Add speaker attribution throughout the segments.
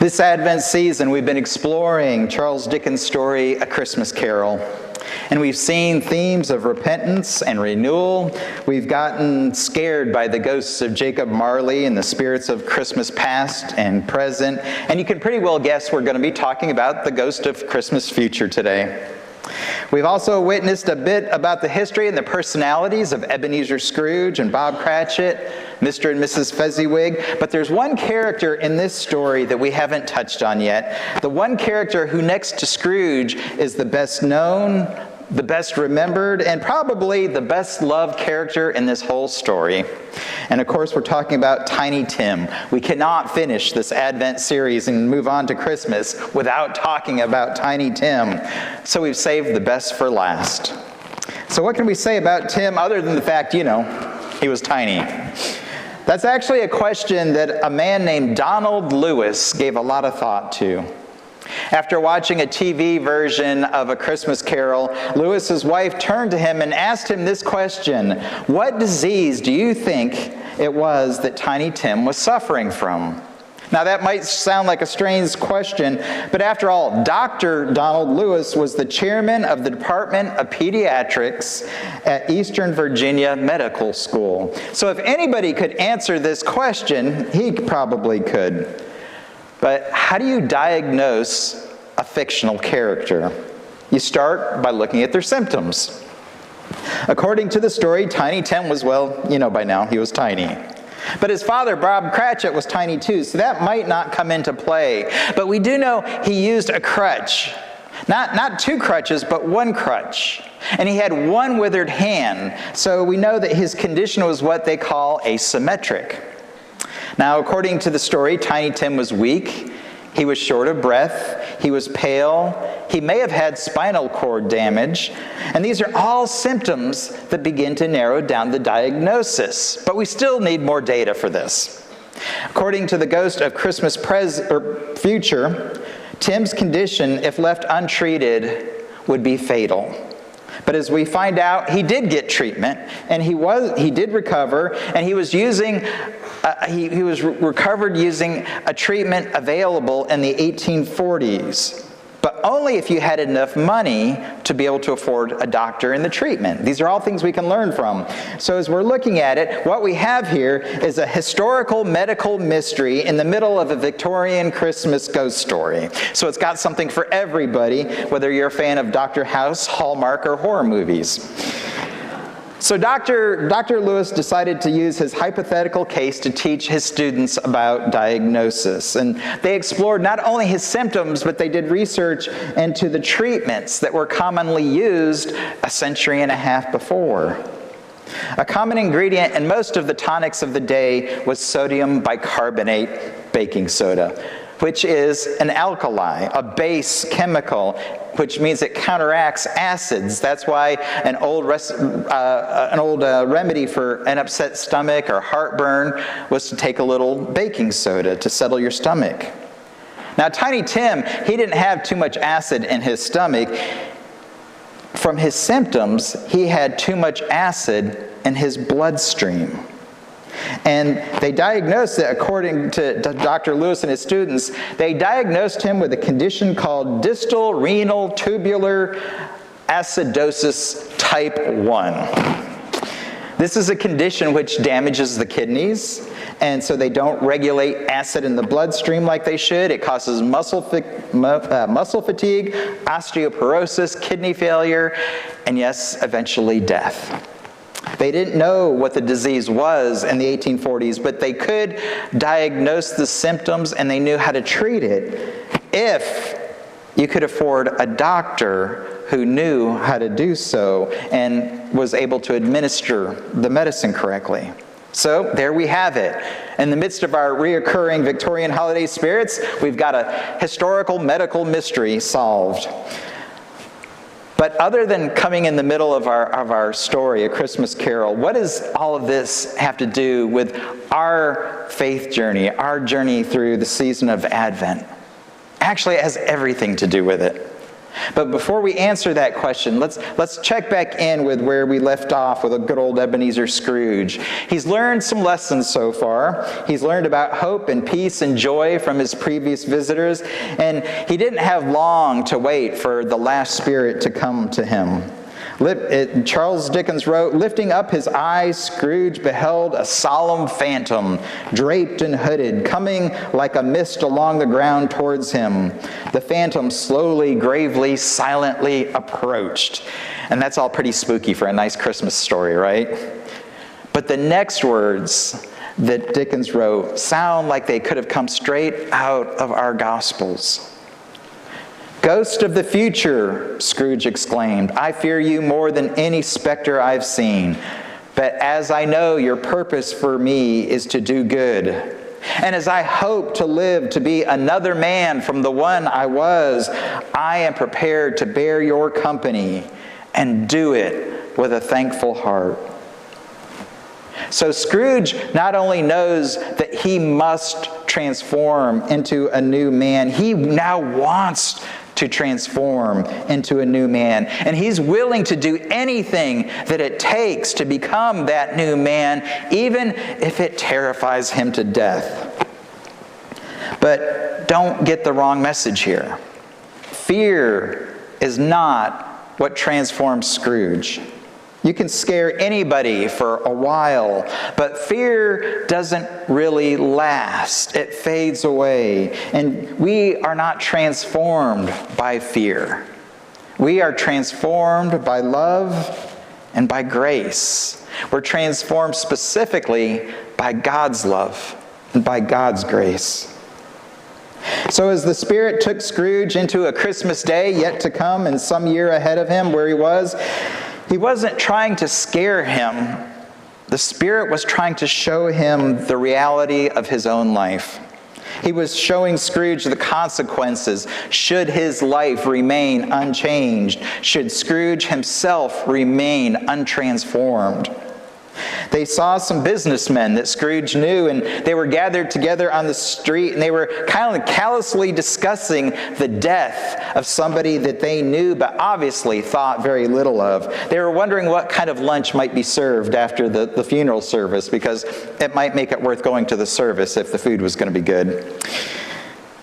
Speaker 1: This Advent season, we've been exploring Charles Dickens' story, A Christmas Carol. And we've seen themes of repentance and renewal. We've gotten scared by the ghosts of Jacob Marley and the spirits of Christmas past and present. And you can pretty well guess we're going to be talking about the ghost of Christmas future today. We've also witnessed a bit about the history and the personalities of Ebenezer Scrooge and Bob Cratchit, Mr. and Mrs. Fezziwig, but there's one character in this story that we haven't touched on yet. The one character who, next to Scrooge, is the best known, the best remembered, and probably the best loved character in this whole story. And of course, we're talking about Tiny Tim. We cannot finish this Advent series and move on to Christmas without talking about Tiny Tim. So we've saved the best for last. So what can we say about Tim other than the fact, he was tiny? That's actually a question that a man named Donald Lewis gave a lot of thought to. After watching a TV version of A Christmas Carol, Lewis's wife turned to him and asked him this question: "What disease do you think it was that Tiny Tim was suffering from?" Now that might sound like a strange question, but after all, Dr. Donald Lewis was the chairman of the Department of Pediatrics at Eastern Virginia Medical School. So if anybody could answer this question, he probably could. But how do you diagnose a fictional character? You start by looking at their symptoms. According to the story, Tiny Tim was, by now, he was tiny. But his father, Bob Cratchit, was tiny too, so that might not come into play. But we do know he used a crutch. Not two crutches, but one crutch. And he had one withered hand, so we know that his condition was what they call asymmetric. Now, according to the story, Tiny Tim was weak, he was short of breath, he was pale, he may have had spinal cord damage, and these are all symptoms that begin to narrow down the diagnosis. But we still need more data for this. According to the ghost of Christmas future, Tim's condition, if left untreated, would be fatal. But as we find out, he did get treatment, and he did recover, and he was recovered using a treatment available in the 1840s, but only if you had enough money to be able to afford a doctor and the treatment. These are all things we can learn from. So as we're looking at it, what we have here is a historical medical mystery in the middle of a Victorian Christmas ghost story. So it's got something for everybody, whether you're a fan of Dr. House, Hallmark, or horror movies. So Dr. Lewis decided to use his hypothetical case to teach his students about diagnosis. And they explored not only his symptoms, but they did research into the treatments that were commonly used a century and a half before. A common ingredient in most of the tonics of the day was sodium bicarbonate baking soda, which is an alkali, a base chemical, which means it counteracts acids. That's why an old remedy for an upset stomach or heartburn was to take a little baking soda to settle your stomach. Now, Tiny Tim, he didn't have too much acid in his stomach. From his symptoms, he had too much acid in his bloodstream. And they diagnosed it, according to Dr. Lewis and his students, they diagnosed him with a condition called distal renal tubular acidosis type 1. This is a condition which damages the kidneys, and so they don't regulate acid in the bloodstream like they should. It causes muscle fatigue, osteoporosis, kidney failure, and yes, eventually death. They didn't know what the disease was in the 1840s, but they could diagnose the symptoms and they knew how to treat it if you could afford a doctor who knew how to do so and was able to administer the medicine correctly. So there we have it. In the midst of our reoccurring Victorian holiday spirits, we've got a historical medical mystery solved. But other than coming in the middle of our story, A Christmas Carol, what does all of this have to do with our faith journey, our journey through the season of Advent? Actually, it has everything to do with it. But before we answer that question, let's check back in with where we left off with a good old Ebenezer Scrooge. He's learned some lessons so far. He's learned about hope and peace and joy from his previous visitors, and he didn't have long to wait for the last spirit to come to him. Charles Dickens wrote, "Lifting up his eyes, Scrooge beheld a solemn phantom, draped and hooded, coming like a mist along the ground towards him. The phantom slowly, gravely, silently approached." And that's all pretty spooky for a nice Christmas story, right? But the next words that Dickens wrote sound like they could have come straight out of our Gospels. "Ghost of the future," Scrooge exclaimed, "I fear you more than any specter I've seen. But as I know your purpose for me is to do good, and as I hope to live to be another man from the one I was, I am prepared to bear your company and do it with a thankful heart." So Scrooge not only knows that he must transform into a new man, he now wants to transform into a new man. And he's willing to do anything that it takes to become that new man, even if it terrifies him to death. But don't get the wrong message here. Fear is not what transforms Scrooge. You can scare anybody for a while, but fear doesn't really last. It fades away. And we are not transformed by fear. We are transformed by love and by grace. We're transformed specifically by God's love and by God's grace. So as the Spirit took Scrooge into a Christmas day yet to come and some year ahead of him where he wasn't trying to scare him. The Spirit was trying to show him the reality of his own life. He was showing Scrooge the consequences should his life remain unchanged, should Scrooge himself remain untransformed. They saw some businessmen that Scrooge knew, and they were gathered together on the street, and they were kind of callously discussing the death of somebody that they knew but obviously thought very little of. They were wondering what kind of lunch might be served after the funeral service, because it might make it worth going to the service if the food was going to be good.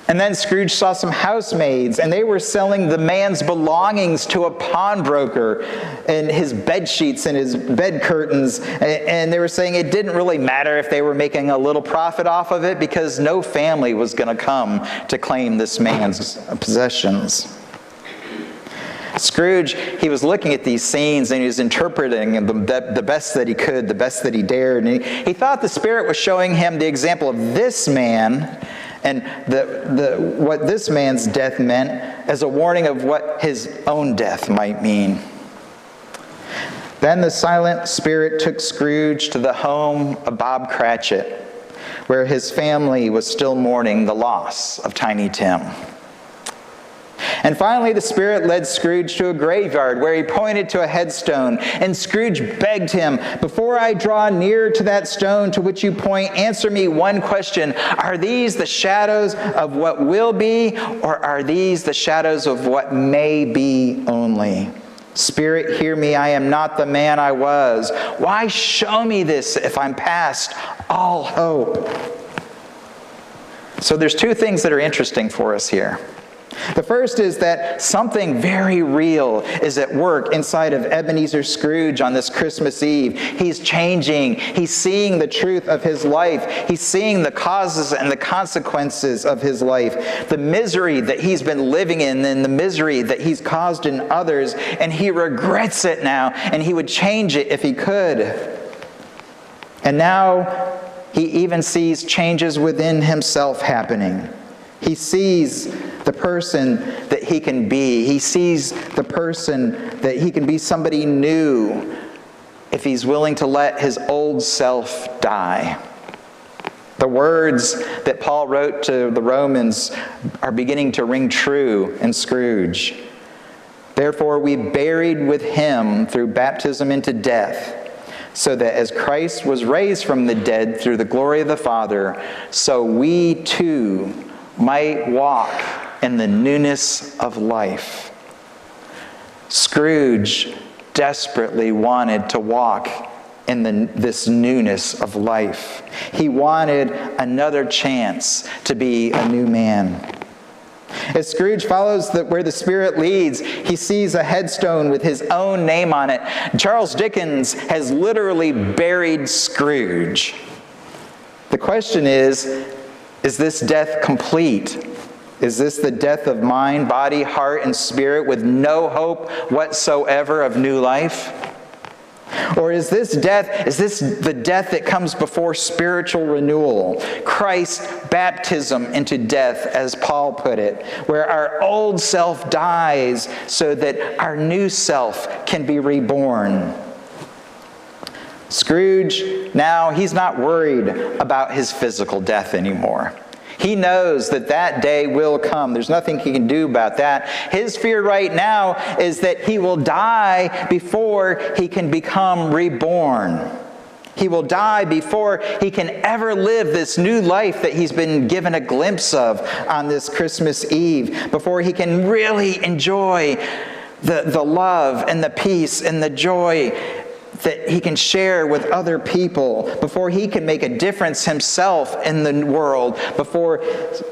Speaker 1: And then Scrooge saw some housemaids, and they were selling the man's belongings to a pawnbroker, and his bed sheets and his bed curtains, and they were saying it didn't really matter if they were making a little profit off of it because no family was going to come to claim this man's possessions. Scrooge, he was looking at these scenes and he was interpreting them the best that he could, the best that he dared, and he thought the Spirit was showing him the example of this man and what this man's death meant as a warning of what his own death might mean. Then the silent Spirit took Scrooge to the home of Bob Cratchit, where his family was still mourning the loss of Tiny Tim. And finally, the Spirit led Scrooge to a graveyard where he pointed to a headstone. And Scrooge begged him, "Before I draw near to that stone to which you point, answer me one question. Are these the shadows of what will be, or are these the shadows of what may be only? Spirit, hear me, I am not the man I was. Why show me this if I'm past all hope?" So there's two things that are interesting for us here. The first is that something very real is at work inside of Ebenezer Scrooge on this Christmas Eve. He's changing. He's seeing the truth of his life. He's seeing the causes and the consequences of his life, the misery that he's been living in and the misery that he's caused in others, and he regrets it now, and he would change it if he could. And now he even sees changes within himself happening. He sees the person that he can be. He sees the person that he can be somebody new if he's willing to let his old self die. The words that Paul wrote to the Romans are beginning to ring true in Scrooge. Therefore, we buried with him through baptism into death, so that as Christ was raised from the dead through the glory of the Father, so we too might walk in the newness of life. Scrooge desperately wanted to walk in this newness of life. He wanted another chance to be a new man. As Scrooge follows where the Spirit leads, he sees a headstone with his own name on it. Charles Dickens has literally buried Scrooge. The question is this death complete? Is this the death of mind, body, heart, and spirit with no hope whatsoever of new life? Or is this the death that comes before spiritual renewal? Christ's baptism into death, as Paul put it, where our old self dies so that our new self can be reborn. Scrooge, now, he's not worried about his physical death anymore. He knows that day will come. There's nothing he can do about that. His fear right now is that he will die before he can become reborn. He will die before he can ever live this new life that he's been given a glimpse of on this Christmas Eve, before he can really enjoy the love and the peace and the joy that he can share with other people, before he can make a difference himself in the world, before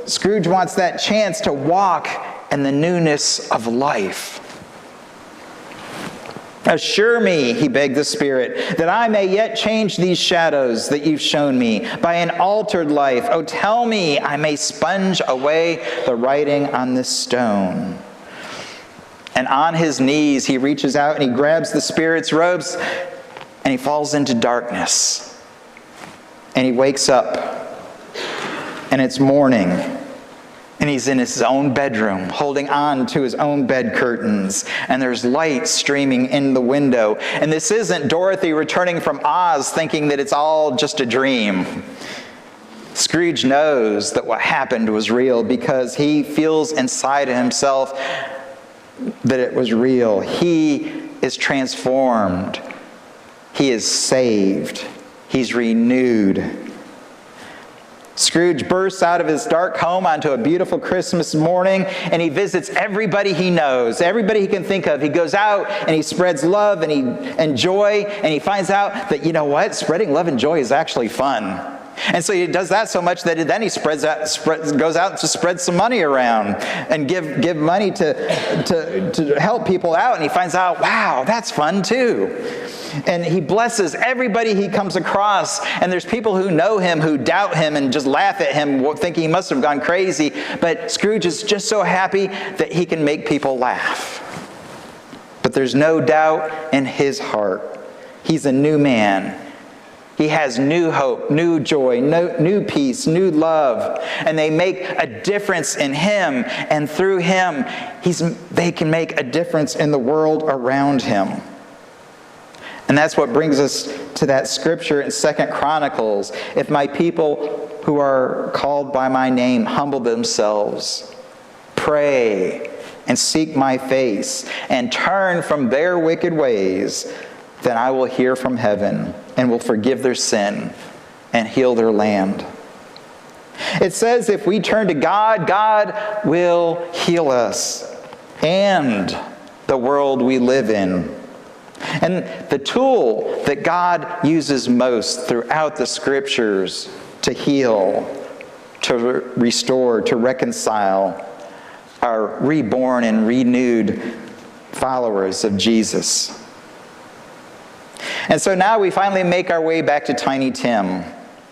Speaker 1: Scrooge wants that chance to walk in the newness of life. Assure me, he begged the Spirit, that I may yet change these shadows that you've shown me by an altered life. Oh, tell me I may sponge away the writing on this stone. And on his knees, he reaches out and he grabs the Spirit's robes and he falls into darkness. And he wakes up and it's morning. And he's in his own bedroom, holding on to his own bed curtains. And there's light streaming in the window. And this isn't Dorothy returning from Oz thinking that it's all just a dream. Scrooge knows that what happened was real because he feels inside of himself that it was real. He is transformed. He is saved. He's renewed. Scrooge bursts out of his dark home onto a beautiful Christmas morning, and he visits everybody he knows, everybody he can think of. He goes out and he spreads love and joy, and he finds out that, you know what, spreading love and joy is actually fun. And so he does that so much that then he goes out to spread some money around and give money to help people out. And he finds out, wow, that's fun too. And he blesses everybody he comes across. And there's people who know him, who doubt him and just laugh at him, thinking he must have gone crazy. But Scrooge is just so happy that he can make people laugh. But there's no doubt in his heart. He's a new man. He has new hope, new joy, new peace, new love. And they make a difference in him. And through him, they can make a difference in the world around him. And that's what brings us to that scripture in 2 Chronicles. If my people who are called by my name humble themselves, pray, and seek my face, and turn from their wicked ways, then I will hear from heaven and will forgive their sin and heal their land. It says if we turn to God, God will heal us and the world we live in. And the tool that God uses most throughout the scriptures to heal, to restore, to reconcile, are reborn and renewed followers of Jesus. And so now we finally make our way back to Tiny Tim,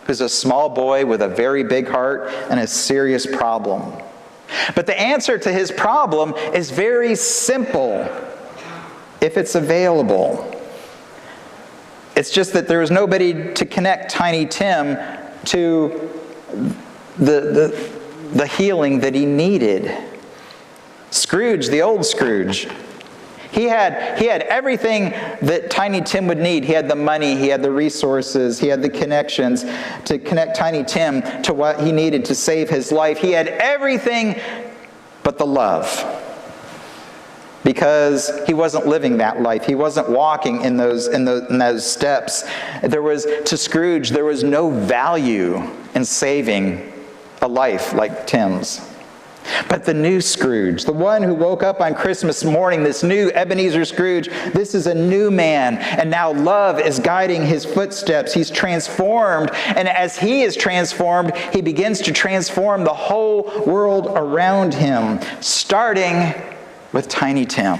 Speaker 1: who's a small boy with a very big heart and a serious problem. But the answer to his problem is very simple, if it's available. It's just that there was nobody to connect Tiny Tim to the healing that he needed. Scrooge, the old Scrooge, he had everything that Tiny Tim would need. He had the money, he had the resources, he had the connections to connect Tiny Tim to what he needed to save his life. He had everything but the love. Because he wasn't living that life. He wasn't walking in those steps. To Scrooge, there was no value in saving a life like Tim's. But the new Scrooge, the one who woke up on Christmas morning, this new Ebenezer Scrooge, this is a new man. And now love is guiding his footsteps. He's transformed. And as he is transformed, he begins to transform the whole world around him, starting with Tiny Tim.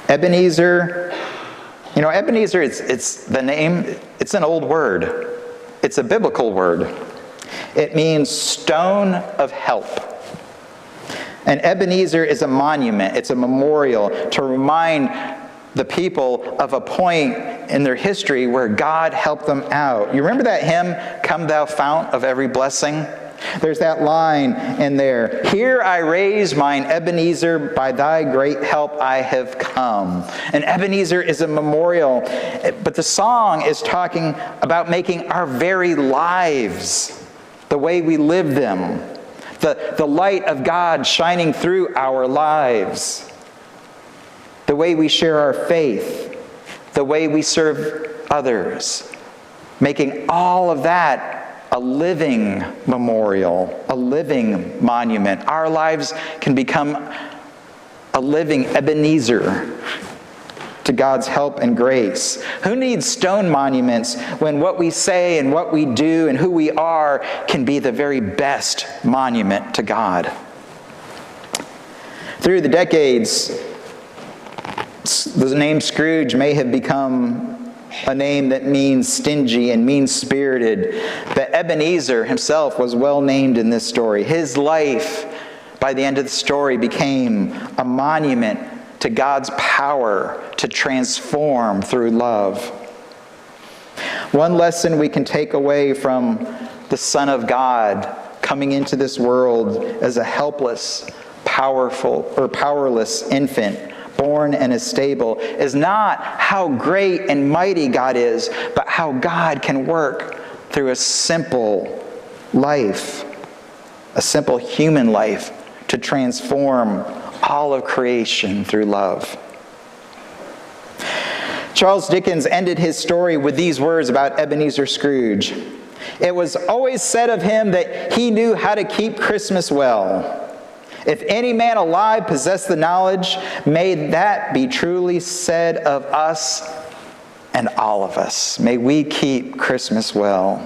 Speaker 1: Ebenezer, Ebenezer, it's the name, it's an old word. It's a biblical word. It means stone of help. And Ebenezer is a monument. It's a memorial to remind the people of a point in their history where God helped them out. You remember that hymn, "Come Thou Fount of Every Blessing"? There's that line in there. "Here I raise mine Ebenezer, by thy great help I have come." And Ebenezer is a memorial. But the song is talking about making our very lives, the way we live them, the light of God shining through our lives, the way we share our faith, the way we serve others, making all of that a living memorial, a living monument. Our lives can become a living Ebenezer to God's help and grace. Who needs stone monuments when what we say and what we do and who we are can be the very best monument to God? Through the decades, the name Scrooge may have become a name that means stingy and mean-spirited, but Ebenezer himself was well named in this story. His life, by the end of the story, became a monument to God's power to transform through love. One lesson we can take away from the Son of God coming into this world as a helpless, powerless infant, born in a stable, is not how great and mighty God is, but how God can work through a simple life, a simple human life, to transform all of creation through love. Charles Dickens ended his story with these words about Ebenezer Scrooge. "It was always said of him that he knew how to keep Christmas well. If any man alive possess the knowledge, may that be truly said of us and all of us. May we keep Christmas well."